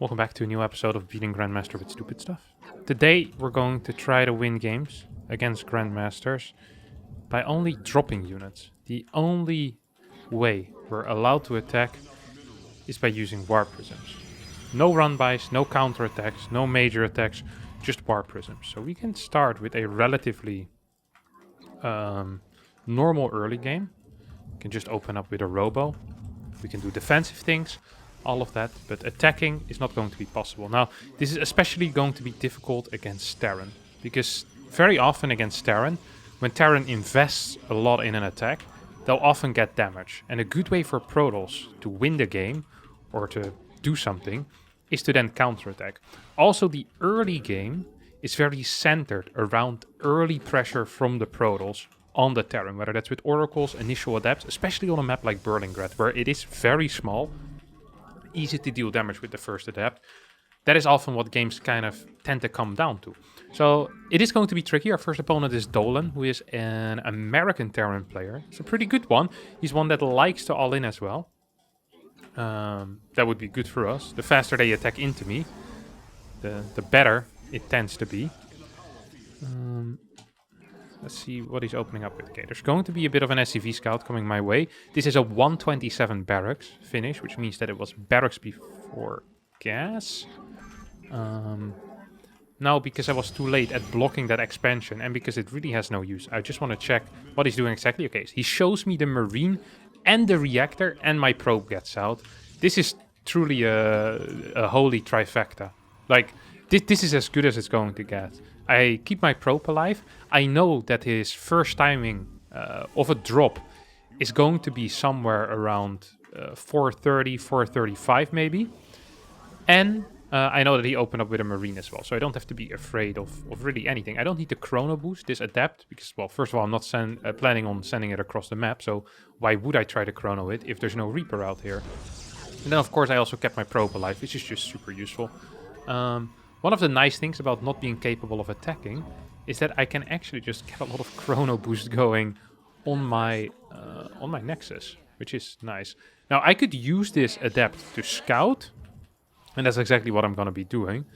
Welcome back to a new episode of Beating Grandmaster with Stupid Stuff. Today we're going to try to win games against Grandmasters by only dropping units. The only way we're allowed to attack is by using War Prisms. No run-bys, no counter-attacks, no major attacks, just War Prisms. So we can start with a relatively normal early game. We can just open up with a Robo. We can do defensive things. All of that, but attacking is not going to be possible. Now, this is especially going to be difficult against Terran, because very often against Terran, when Terran invests a lot in an attack, they'll often get damage. And a good way for Protoss to win the game, or to do something, is to then counterattack. Also, the early game is very centered around early pressure from the Protoss on the Terran, whether that's with Oracles, Initial Adepts, especially on a map like Berlingrad, where it is very small, easy to deal damage with the first adept. That is often what games kind of tend to come down to. So it is going to be tricky. Our first opponent is Dolan, who is an American Terran player. It's a pretty good one. He's one that likes to all-in as well. That would be good for us. The faster they attack into me, the better it tends to be. Let's see what he's opening up with. Okay, there's going to be a bit of an SCV scout coming my way. This is a 127 barracks finish, which means that it was barracks before gas. Now, because I was too late at blocking that expansion, and because it really has no use, I just want to check what he's doing exactly. Okay, so he shows me the Marine and the reactor, and my probe gets out. This is truly a holy trifecta. Like, this is as good as it's going to get. I keep my probe alive. I know that his first timing of a drop is going to be somewhere around 430, 435 maybe. And I know that he opened up with a Marine as well, so I don't have to be afraid of really anything. I don't need to chrono boost this adept, because, well, first of all, I'm not planning on sending it across the map, so why would I try to chrono it if there's no Reaper out here? And then, of course, I also kept my probe alive, which is just super useful. One of the nice things about not being capable of attacking is that I can actually just get a lot of chrono boost going on my Nexus, which is nice. Now, I could use this adept to scout, and that's exactly what I'm going to be doing,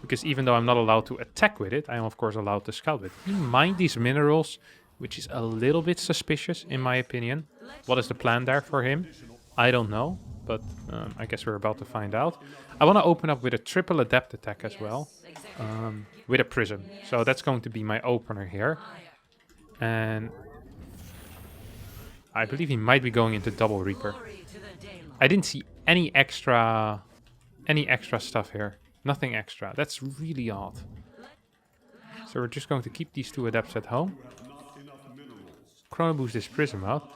because even though I'm not allowed to attack with it, I am of course allowed to scout with it. Mind these minerals, which is a little bit suspicious in my opinion. What is the plan there for him? I don't know, but I guess we're about to find out. I want to open up with a triple adept attack as well, with a prism. So that's going to be my opener here. And I believe he might be going into double Reaper. I didn't see any extra stuff here. Nothing extra. That's really odd. So we're just going to keep these two adepts at home. Chrono boost this prism out.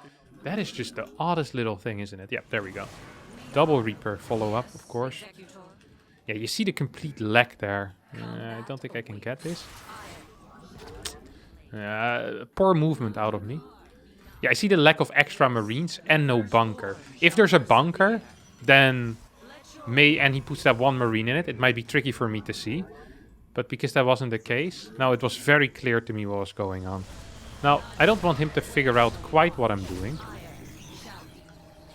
That is just the oddest little thing, isn't it? Yep, there we go. Double Reaper follow-up, of course. Yeah, you see the complete lag there. I don't think I can get this. Poor movement out of me. Yeah, I see the lack of extra Marines and no bunker. If there's a bunker, then and he puts that one Marine in it, it might be tricky for me to see. But because that wasn't the case, now it was very clear to me what was going on. Now, I don't want him to figure out quite what I'm doing.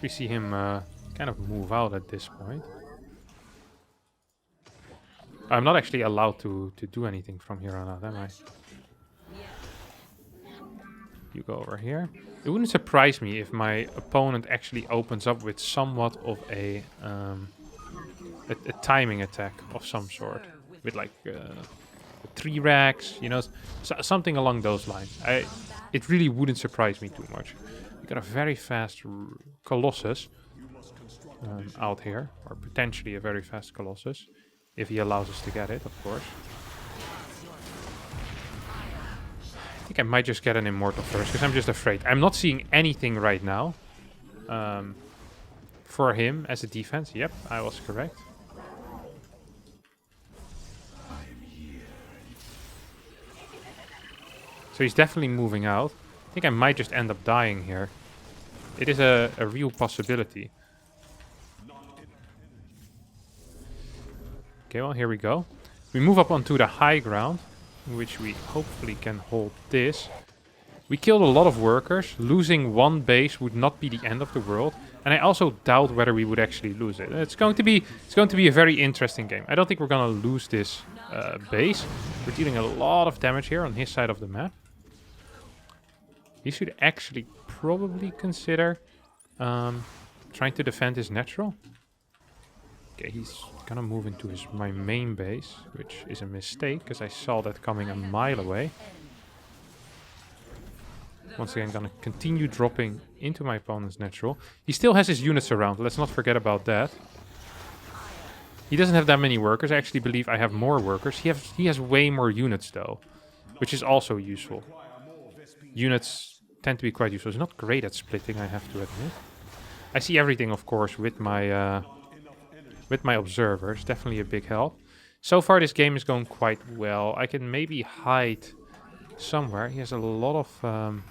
We see him kind of move out at this point. I'm not actually allowed to do anything from here on out, am I? You go over here. It wouldn't surprise me if my opponent actually opens up with somewhat of a timing attack of some sort. With like 3 racks, you know, something along those lines. It really wouldn't surprise me too much. We got a very fast Colossus out here, or potentially a very fast Colossus, if he allows us to get it, of course. I think I might just get an Immortal first, because I'm just afraid. I'm not seeing anything right now for him as a defense. Yep, I was correct. So he's definitely moving out. I think I might just end up dying here. It is a real possibility. Okay, well, here we go. We move up onto the high ground, in which we hopefully can hold this. We killed a lot of workers. Losing one base would not be the end of the world. And I also doubt whether we would actually lose it. It's going to be a very interesting game. I don't think we're going to lose this base. We're dealing a lot of damage here on his side of the map. He should actually probably consider trying to defend his natural. Okay, he's gonna move into my main base, which is a mistake, because I saw that coming a mile away. Once again, gonna continue dropping into my opponent's natural. He still has his units around, let's not forget about that. He doesn't have that many workers. I actually believe I have more workers. He has way more units, though, which is also useful. Units tend to be quite useful. He's not great at splitting, I have to admit. I see everything, of course, with my observers. Definitely a big help. So far, this game is going quite well. I can maybe hide somewhere. He has a lot of...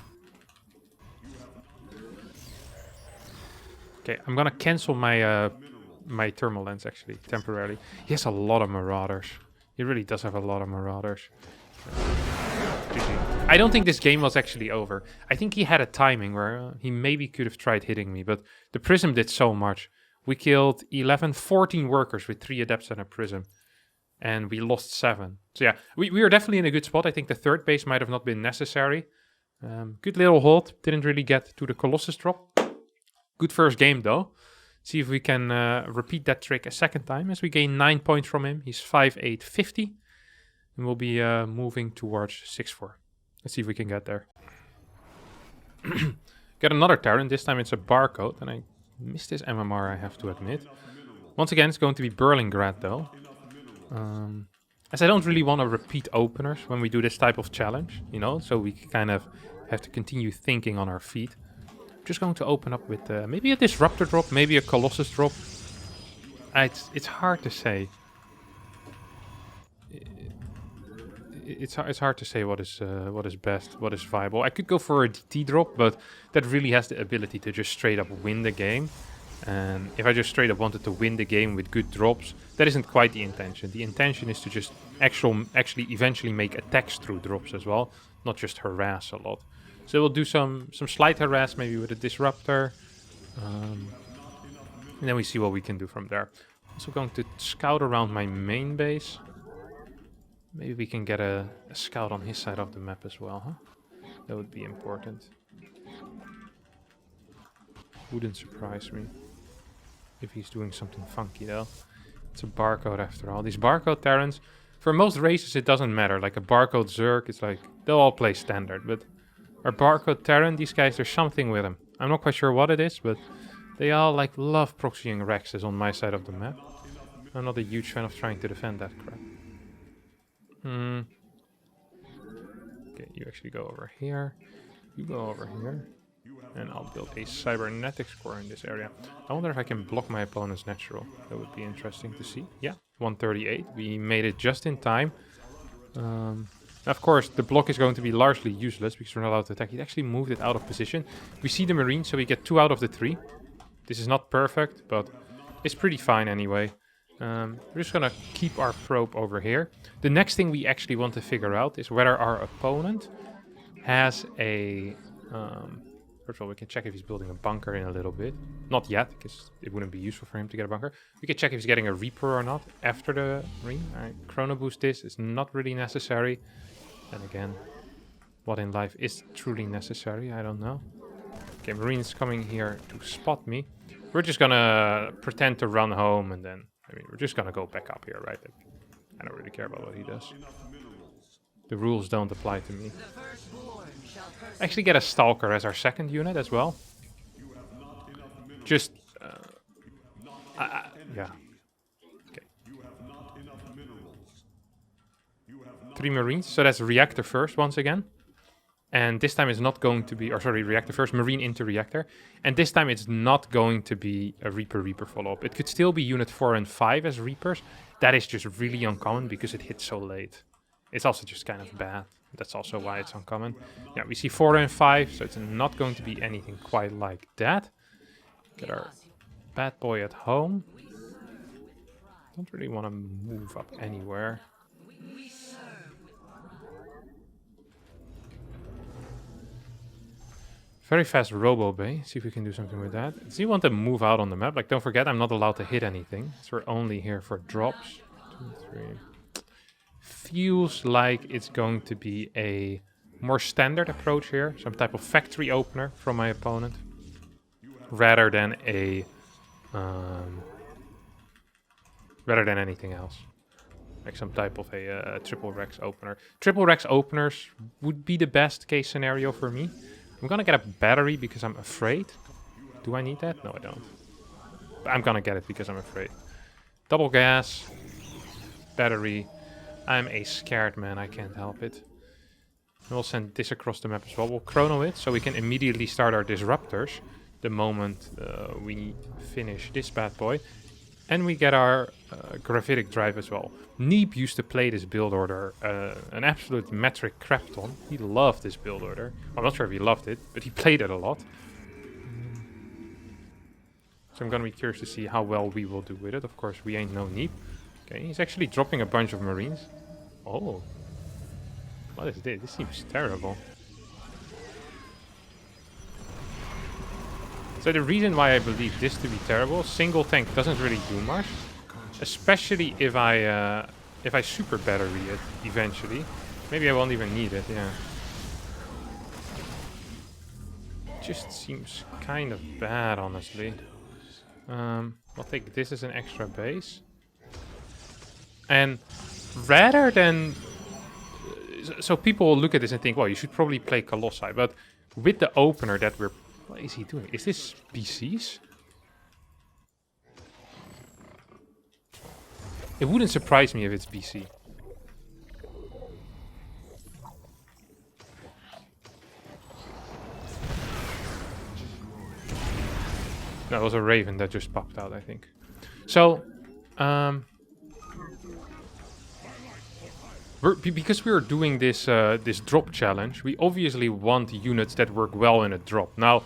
Okay, I'm gonna cancel my my thermal lens, actually, temporarily. He has a lot of marauders. He really does have a lot of marauders. I don't think this game was actually over. I think he had a timing where he maybe could have tried hitting me, but the prism did so much. We killed 14 workers with 3 adepts and a prism, and we lost 7. So yeah, we were definitely in a good spot. I think the third base might have not been necessary. Good little hold. Didn't really get to the Colossus drop. Good first game, though. See if we can repeat that trick a second time as we gain 9 points from him. He's 5'8", 50. And we'll be moving towards 6'4". Let's see if we can get there. Get another Terran. This time it's a barcode. And I missed this MMR, I have to admit. Once again, it's going to be Berlingrad, though. As I don't really want to repeat openers when we do this type of challenge, you know. So we kind of have to continue thinking on our feet. Just going to open up with maybe a Disruptor drop, maybe a Colossus drop. It's hard to say. It's hard to say what is best, what is viable. I could go for a DT drop, but that really has the ability to just straight up win the game. And if I just straight up wanted to win the game with good drops, that isn't quite the intention. The intention is to just actually eventually make attacks through drops as well, not just harass a lot. So we'll do some slight harass, maybe with a Disruptor. And then we see what we can do from there. Also going to scout around my main base. Maybe we can get a scout on his side of the map as well, huh? That would be important. Wouldn't surprise me if he's doing something funky, though. It's a barcode after all. These barcode Terrans, for most races it doesn't matter. Like a barcode Zerg, it's like, they'll all play standard, but... Our barcode Terran, these guys, there's something with them. I'm not quite sure what it is, but they all like love proxying Rexes on my side of the map. I'm not a huge fan of trying to defend that crap. Okay, you actually go over here. You go over here. And I'll build a cybernetics core in this area. I wonder if I can block my opponent's natural. That would be interesting to see. Yeah, 138. We made it just in time. Of course, the block is going to be largely useless because we're not allowed to attack. He actually moved it out of position. We see the Marine, so we get 2 out of the 3. This is not perfect, but it's pretty fine anyway. We're just going to keep our probe over here. The next thing we actually want to figure out is whether our opponent has a... first of all, we can check if he's building a bunker in a little bit. Not yet, because it wouldn't be useful for him to get a bunker. We can check if he's getting a Reaper or not after the Marine. Chrono boost this. It's not really necessary. And again, what in life is truly necessary? I don't know. Okay, Marine's coming here to spot me. We're just gonna pretend to run home and then... I mean, we're just gonna go back up here, right? I don't really care about what he does. The rules don't apply to me. Actually get a Stalker as our second unit as well. Just... yeah. Okay. 3 Marines, so that's Reactor first once again. And this time it's not going to be... Or sorry, Reactor first, Marine into Reactor. And this time it's not going to be a Reaper follow-up. It could still be Unit 4 and 5 as Reapers. That is just really uncommon because it hits so late. It's also just kind of bad. That's also why it's uncommon. Yeah, we see 4 and 5, so it's not going to be anything quite like that. Get our bad boy at home. Don't really want to move up anywhere. Very fast Robo Bay. See if we can do something with that. Does he want to move out on the map? Like, don't forget, I'm not allowed to hit anything. So we're only here for drops. 2, 3. Feels like it's going to be a more standard approach here. Some type of factory opener from my opponent. Rather than a... rather than anything else. Like some type of a triple Rex opener. Triple Rex openers would be the best case scenario for me. I'm gonna get a battery because I'm afraid. Do I need that? No, I don't. But I'm gonna get it because I'm afraid. Double gas. Battery. I'm a scared man, I can't help it. We'll send this across the map as well. We'll chrono it so we can immediately start our disruptors the moment we finish this bad boy. And we get our gravitic drive as well. Neep used to play this build order an absolute metric crap ton. He loved this build order. I'm not sure if he loved it, but he played it a lot. So I'm gonna be curious to see how well we will do with it. Of course, we ain't no Neep. Okay, he's actually dropping a bunch of Marines. Oh. What is this? This seems terrible. So the reason why I believe this to be terrible, single tank doesn't really do much. Especially if I super battery it eventually. Maybe I won't even need it, yeah. Just seems kind of bad, honestly. I'll take this as an extra base. And rather than... So people will look at this and think, well, you should probably play Colossi. But with the opener that we're... What is he doing? Is this BCs? It wouldn't surprise me if it's BC. That was a Raven that just popped out, I think. So, because we're doing this this drop challenge, we obviously want units that work well in a drop. Now,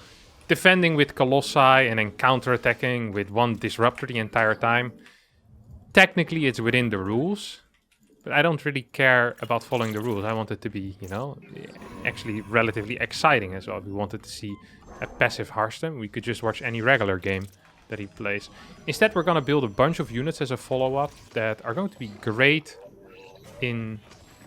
defending with Colossi and then counter-attacking with one disruptor the entire time, technically it's within the rules, but I don't really care about following the rules. I want it to be, you know, actually relatively exciting as well. If we wanted to see a passive Harstem, we could just watch any regular game that he plays. Instead, we're going to build a bunch of units as a follow-up that are going to be great in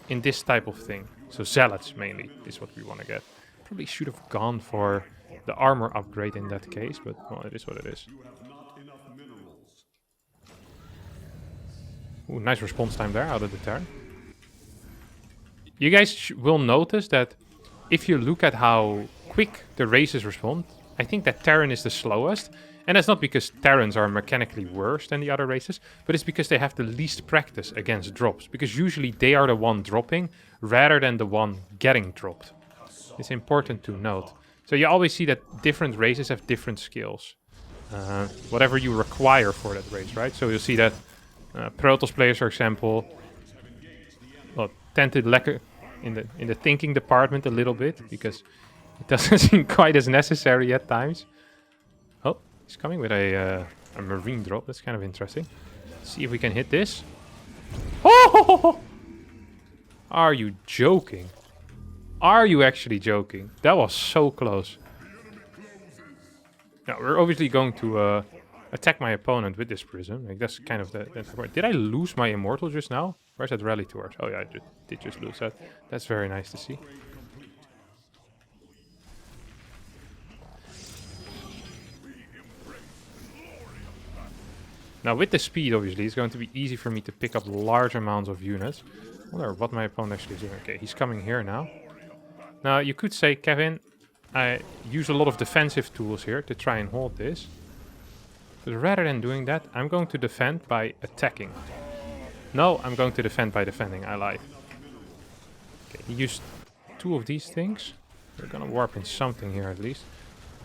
this type of thing. So zealots mainly is what we want to get. Probably should have gone for the armor upgrade in that case, but well, it is what it is. Ooh, nice response time there out of the Terran. You guys will notice that if you look at how quick the races respond, I think that Terran is the slowest. And that's not because Terrans are mechanically worse than the other races, but it's because they have the least practice against drops. Because usually they are the one dropping rather than the one getting dropped. It's important to note. So you always see that different races have different skills. Whatever you require for that race, right? So you'll see that Protoss players, for example, well, tend to lack in the thinking department a little bit, because it doesn't seem quite as necessary at times. Oh, he's coming with a Marine drop. That's kind of interesting. Let's see if we can hit this. Oh! Are you joking? Are you actually joking? That was so close. Now, we're obviously going to attack my opponent with this prism. Like, that's kind of the point. Did I lose my immortal just now? Where's that rally towards? Oh yeah, I did just lose that. That's very nice to see. Now with the speed, obviously, it's going to be easy for me to pick up large amounts of units. I wonder what my opponent actually is doing. Okay, he's coming here now. Now, you could say, Kevin, I use a lot of defensive tools here to try and hold this. But rather than doing that, I'm going to defend by attacking. No, I'm going to defend by defending. I lied. Okay, he used 2 of these things. We're gonna warp in something here at least.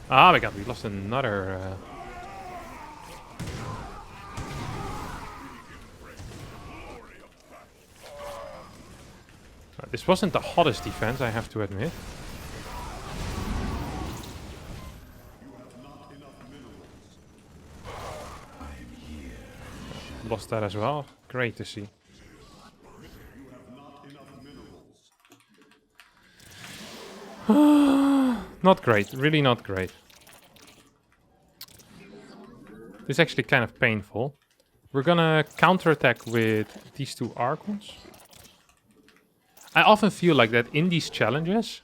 Oh my god, we lost another... This wasn't the hottest defense, I have to admit. Lost that as well. Great to see. Not Not great. Really not great. This is actually kind of painful. We're gonna counterattack with these two Archons. I often feel like that in these challenges,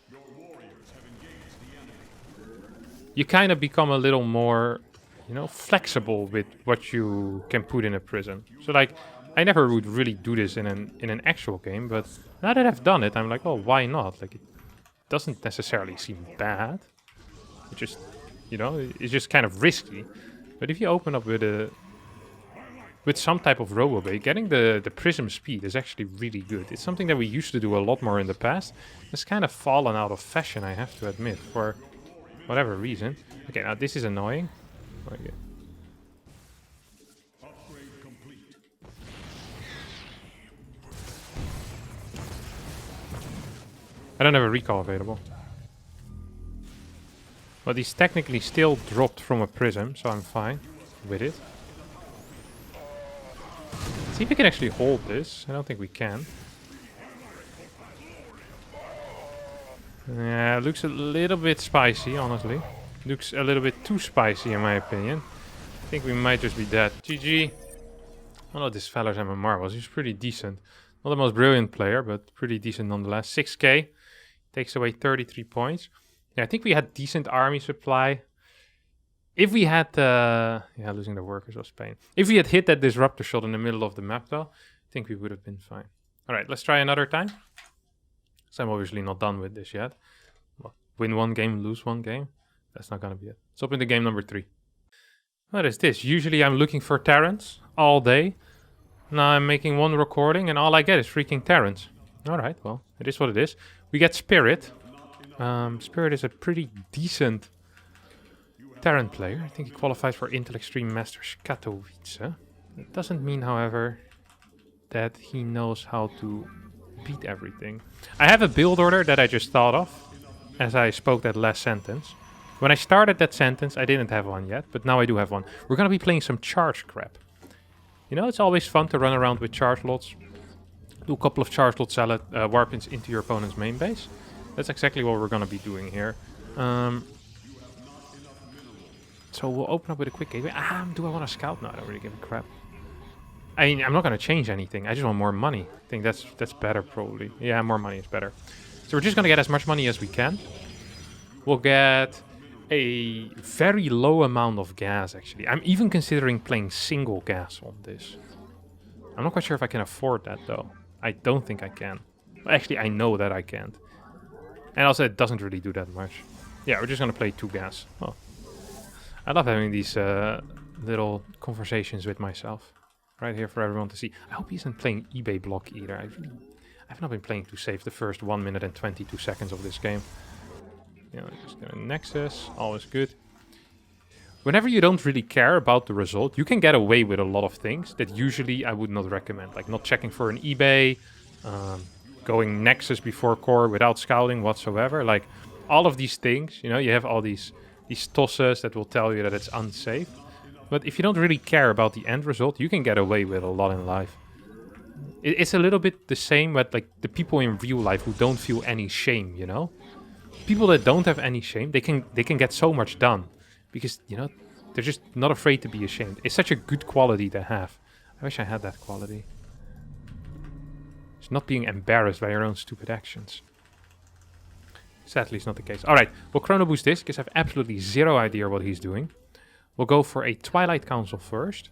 you kind of become a little more, you know, flexible with what you can put in a prison. So like, I never would really do this in an actual game, but now that I've done it, I'm like, oh, why not? Like, it doesn't necessarily seem bad. It just, you know, it's just kind of risky. But if you open up with some type of Robo-Bay, getting the prism speed is actually really good. It's something that we used to do a lot more in the past. It's kind of fallen out of fashion, I have to admit, for whatever reason. Okay, now this is annoying. Okay. I don't have a recall available. But he's technically still dropped from a prism, so I'm fine with it. See if we can actually hold this. I don't think we can. Yeah, looks a little bit spicy, honestly. Looks a little bit too spicy, in my opinion. I think we might just be dead. GG. Oh no, this fella's MMR was. He's pretty decent. Not the most brilliant player, but pretty decent nonetheless. 6k. Takes away 33 points. Yeah, I think we had decent army supply. If we had... yeah, losing the workers was pain. If we had hit that disruptor shot in the middle of the map, though, I think we would have been fine. Alright, let's try another time. So I'm obviously not done with this yet. Well, win one game, lose one game. That's not gonna be it. Let's open the game number 3. What is this? Usually I'm looking for Terrans all day. Now I'm making one recording and all I get is freaking Terrans. Alright, well, it is what it is. We get Spirit. Spirit is a pretty decent Terran player. I think he qualifies for Intel Extreme Masters Katowice. It doesn't mean, however, that he knows how to beat everything. I have a build order that I just thought of as I spoke that last sentence. When I started that sentence, I didn't have one yet, but now I do have one. We're going to be playing some charge crap. You know, it's always fun to run around with charge lots. Do a couple of charge lot salad warpins into your opponent's main base. That's exactly what we're going to be doing here. So we'll open up with a quick gateway. Do I want to scout? No, I don't really give a crap. I mean, I'm not going to change anything. I just want more money. I think that's better, probably. Yeah, more money is better. So we're just going to get as much money as we can. We'll get a very low amount of gas, actually. I'm even considering playing single gas on this. I'm not quite sure if I can afford that, though. I don't think I can. Actually, I know that I can't. And also, it doesn't really do that much. Yeah, we're just going to play 2 gas. Oh. I love having these little conversations with myself. Right here for everyone to see. I hope he isn't playing eBay block either. I've not been playing to save the first 1 minute and 22 seconds of this game. You know, just gonna Nexus. Always good. Whenever you don't really care about the result, you can get away with a lot of things that usually I would not recommend. Like not checking for an eBay, going Nexus before core without scouting whatsoever. Like all of these things, you know, you have all these tosses that will tell you that it's unsafe. But if you don't really care about the end result, you can get away with a lot in life. It's a little bit the same with like the people in real life who don't feel any shame, you know? People that don't have any shame, they can get so much done. Because, you know, they're just not afraid to be ashamed. It's such a good quality to have. I wish I had that quality. It's not being embarrassed by your own stupid actions. Sadly, it's not the case. Alright, we'll chrono boost this, because I have absolutely zero idea what he's doing. We'll go for a Twilight Council first.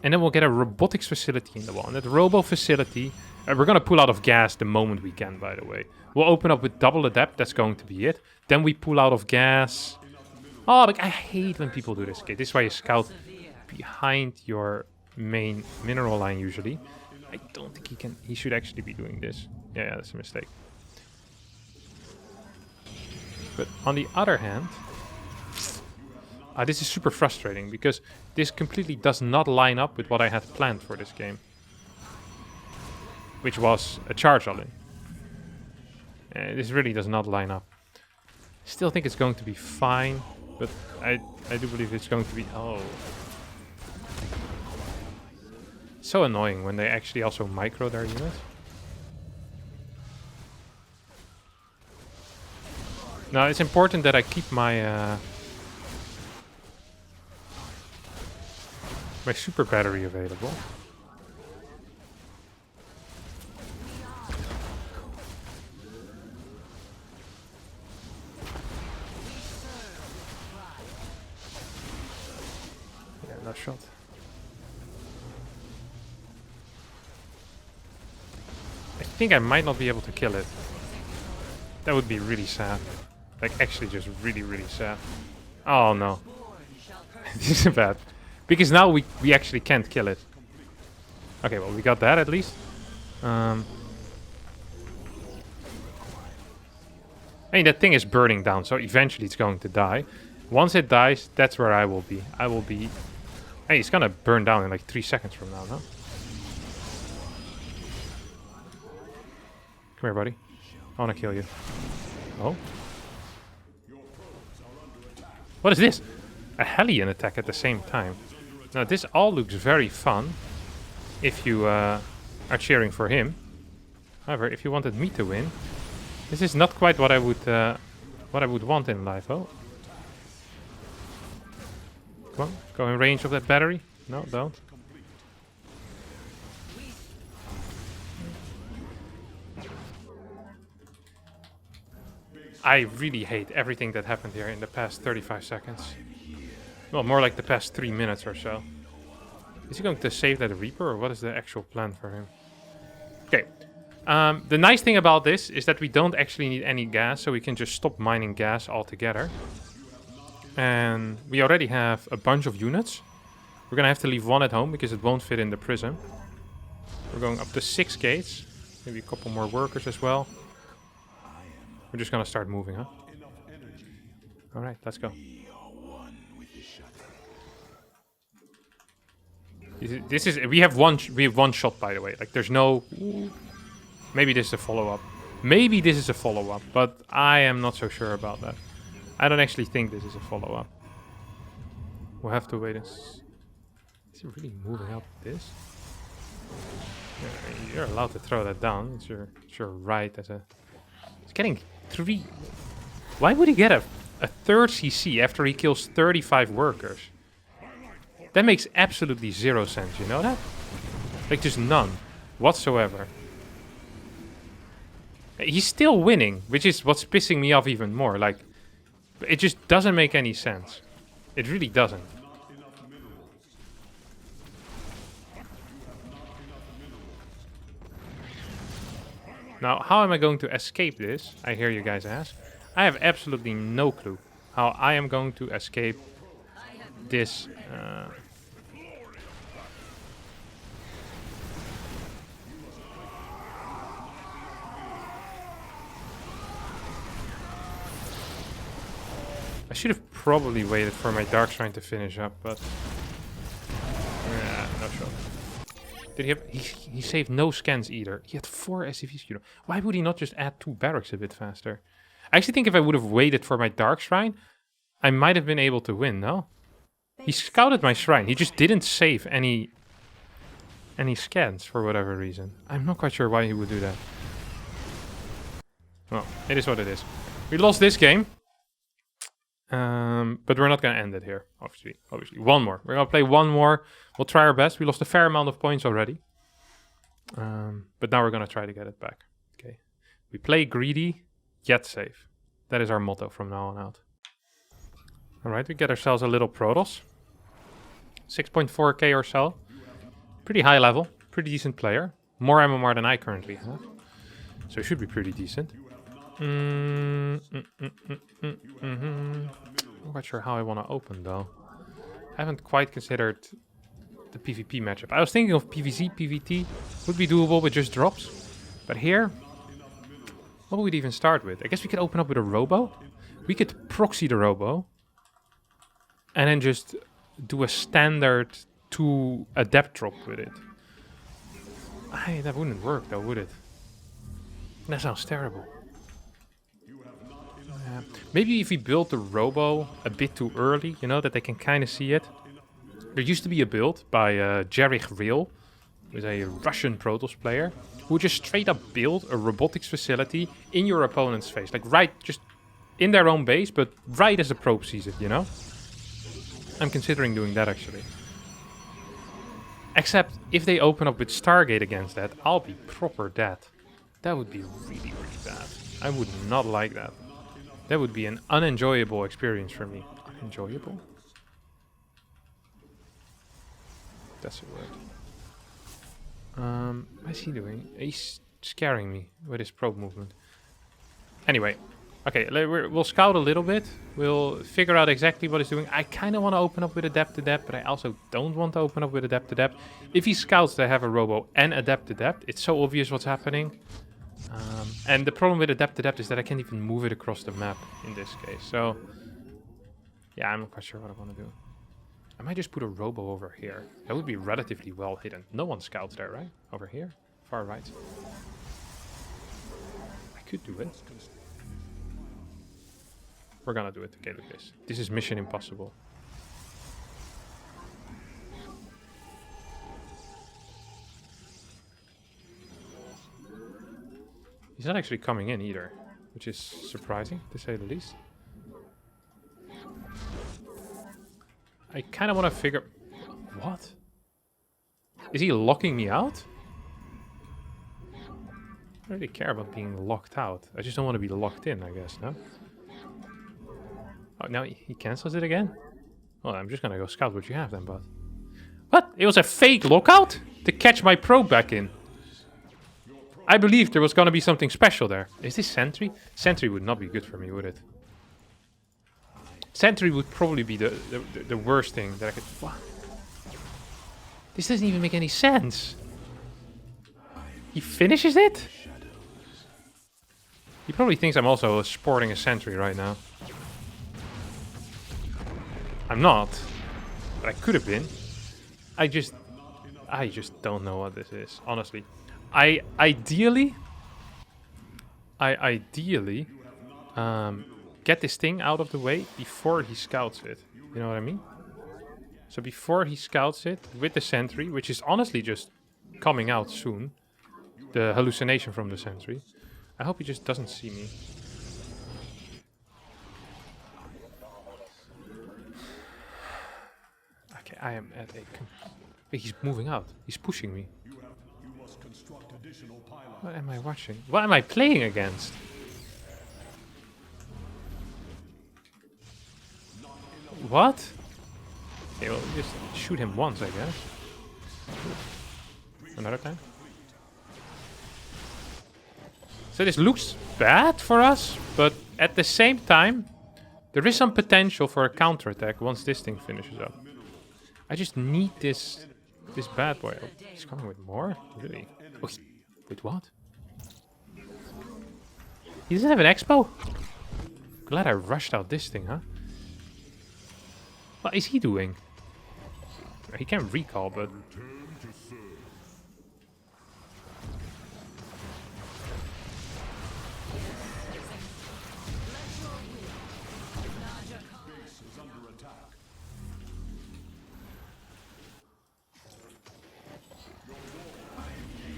And then we'll get a robotics facility in the wall. And that robo facility, we're going to pull out of gas the moment we can, by the way. We'll open up with double adept, that's going to be it. Then we pull out of gas. Oh, like, I hate when people do this. Okay, this is why you scout behind your main mineral line usually. I don't think he should actually be doing this. Yeah, that's a mistake. But on the other hand, this is super frustrating because this completely does not line up with what I had planned for this game. Which was a charge ollie. This really does not line up. Still think it's going to be fine, but I do believe it's going to be... Oh. So annoying when they actually also micro their unit. Now it's important that I keep my my super battery available. Yeah, no shot. I think I might not be able to kill it. That would be really sad. Like, actually just really, really sad. Oh, no. This is bad. Because now we actually can't kill it. Okay, well, we got that at least. I mean, that thing is burning down, so eventually it's going to die. Once it dies, that's where I will be. I will be... Hey, it's gonna burn down in like 3 seconds from now, no? Come here, buddy. I wanna kill you. Oh? What is this? A Hellion attack at the same time. Now, this all looks very fun if you are cheering for him. However, if you wanted me to win, this is not quite what I would want in life. Oh, come on, go in range of that battery. No, don't. I really hate everything that happened here in the past 35 seconds. Well, more like the past 3 minutes or so. Is he going to save that Reaper, or what is the actual plan for him? Okay. The nice thing about this is that we don't actually need any gas, so we can just stop mining gas altogether. And we already have a bunch of units. We're going to have to leave one at home because it won't fit in the prison. We're going up to 6 gates. Maybe a couple more workers as well. We're just going to start moving, huh? Alright, let's go. This is we have one shot, by the way. Like, there's no... Maybe this is a follow-up. Maybe this is a follow-up, but I am not so sure about that. I don't actually think this is a follow-up. We'll have to wait and... Is it really moving up this? Yeah, you're allowed to throw that down. It's your right as a... It's getting 3... Why would he get a third CC after he kills 35 workers? That makes absolutely 0 sense, you know that? Like, just none whatsoever. He's still winning, which is what's pissing me off even more. Like, it just doesn't make any sense. It really doesn't. Now, how am I going to escape this? I hear you guys ask. I have absolutely no clue how I am going to escape this. I should have probably waited for my Dark Shrine to finish up, but... Yeah, no shot. Did he have... He saved no scans either. He had 4 SCVs, you know. Why would he not just add 2 barracks a bit faster? I actually think if I would have waited for my Dark Shrine, I might have been able to win, no? He scouted my shrine. He just didn't save any scans for whatever reason. I'm not quite sure why he would do that. Well, it is what it is. We lost this game. But we're not going to end it here, obviously. One more. We're going to play one more. We'll try our best. We lost a fair amount of points already. But now we're going to try to get it back. Okay. We play greedy, yet safe. That is our motto from now on out. Alright, we get ourselves a little Protoss. 6.4k or so. Pretty high level. Pretty decent player. More MMR than I currently have. So it should be pretty decent. I'm not quite sure how I want to open though. I haven't quite considered the PvP matchup. I was thinking of PvZ, PvT would be doable with just drops. But here, what would we even start with? I guess we could open up with a Robo. We could proxy the Robo. And then just do a standard 2 adept drop with it. That wouldn't work though, would it? That sounds terrible. Maybe if we build the Robo a bit too early, you know, that they can kind of see it. There used to be a build by Jerich Real, who is a Russian Protoss player, who would just straight up build a robotics facility in your opponent's face. Like, right, just in their own base, but right as the probe sees it, you know? I'm considering doing that, actually. Except, if they open up with Stargate against that, I'll be proper dead. That would be really, really bad. I would not like that. That would be an unenjoyable experience for me. Unenjoyable? That's a word. What's he doing? He's scaring me with his probe movement. Anyway, okay, we'll scout a little bit. We'll figure out exactly what he's doing. I kind of want to open up with Adept to Depth, but I also don't want to open up with Adept to Depth. If he scouts they have a Robo and Adept to Depth, it's so obvious what's happening. And the problem with Adept to Depth is that I can't even move it across the map in this case. So, yeah, I'm not quite sure what I want to do. I might just put a Robo over here. That would be relatively well hidden. No one scouts there, right? Over here? Far right. I could do it. We're gonna do it. Okay, look at this. This is mission impossible. He's not actually coming in either, which is surprising, to say the least. I kind of want to figure... What? Is he locking me out? I don't really care about being locked out. I just don't want to be locked in, I guess, no? Oh, now he cancels it again? Well, I'm just going to go scout what you have then, bud. What? It was a fake lockout? To catch my probe back in. I believed there was going to be something special there. Is this Sentry? Sentry would not be good for me, would it? Sentry would probably be the worst thing that I could... What? This doesn't even make any sense. He finishes it? He probably thinks I'm also sporting a Sentry right now. I'm not. But I could have been. I just don't know what this is, honestly. I ideally get this thing out of the way before he scouts it. You know what I mean? So before he scouts it with the Sentry, which is honestly just coming out soon, the hallucination from the Sentry. I hope he just doesn't see me. Okay, I am at a... Wait, he's moving out. He's pushing me. What am I watching? What am I playing against? What? Okay, well, just shoot him once, I guess. Another time. So this looks bad for us, but at the same time, there is some potential for a counterattack once this thing finishes up. I just need this bad boy. Oh, he's coming with more? Really? Oh, wait, what? He doesn't have an expo? Glad I rushed out this thing, huh? What is he doing? He can recall, but...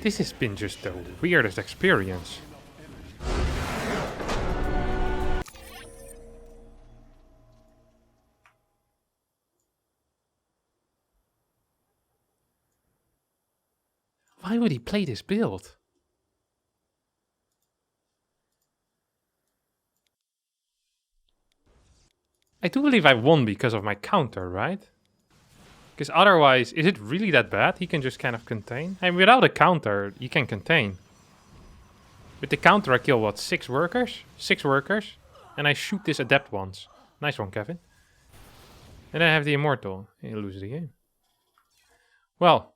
This has been just the weirdest experience. Why would he play this build? I do believe I won because of my counter, right? Because otherwise, is it really that bad? He can just kind of contain. And without a counter, he can contain. With the counter, I kill, what, 6 workers? 6 workers. And I shoot this adept once. Nice one, Kevin. And then I have the immortal. He loses the game. Well,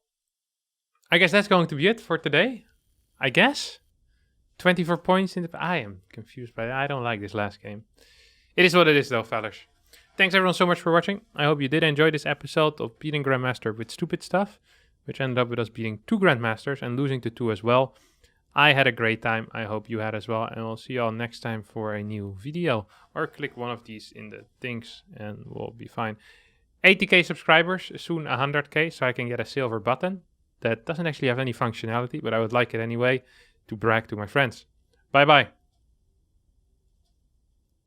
I guess that's going to be it for today. I guess. 24 points in the... I am confused by that. I don't like this last game. It is what it is, though, fellas. Thanks everyone so much for watching. I hope you did enjoy this episode of beating Grandmaster with stupid stuff, which ended up with us beating 2 Grandmasters and losing to 2 as well. I had a great time. I hope you had as well. And we'll see you all next time for a new video. Or click one of these in the things and we'll be fine. 80k subscribers, soon 100k, so I can get a silver button. That doesn't actually have any functionality, but I would like it anyway to brag to my friends. Bye bye.